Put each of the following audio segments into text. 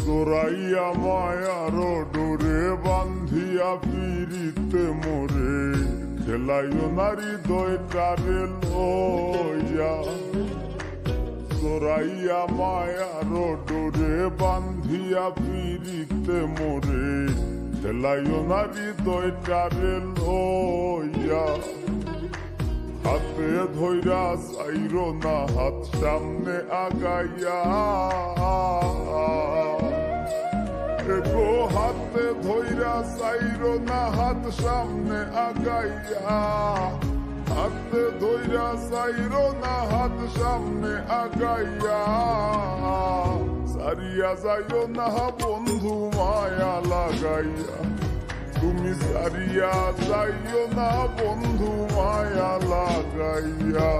জোরাইয়া মায়ার ডোরে বান্ধিয়া পিরিতে মোরে খেলাইও নারী দয়টারে লইয়া। জোরাইয়া মায়ার ডোরে বান্ধিয়া পিরিতে মোরে খেলাইও নারী দয়টারে লইয়া। হাতে ধইরা চাইরো না হাত সামনে আগাইয়া। গো হাতে ধইরা চাইরো না হাত সামনে আগাইয়া। হাতে ধইরা চাইরো না হাত সামনে আগাইয়া। সারিয়া যাইও না বন্ধু মায়া লাগাইয়া। তুমি সারিয়া যাইও না বন্ধু মায়া লাগাইয়া।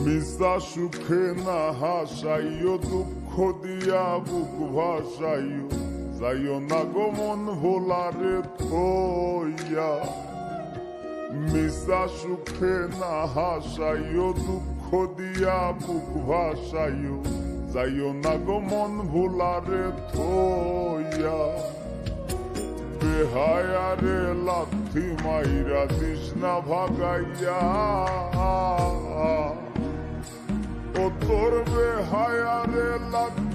মিশা সুখে না হাসাইও দুঃখ দিয়া বুক ভাসাইও। যাইও না গো মন ভোলারে থইয়া। মিশা সুখে না হাসাইও দুঃখ দিয়া বুক ভাসাইও। যাইও না গো মন ভোলারে থইয়া। বেহায়ারে লাথি মাইরা দিস না ভাগাইয়া। ও তোর বেহায়ারে লাথি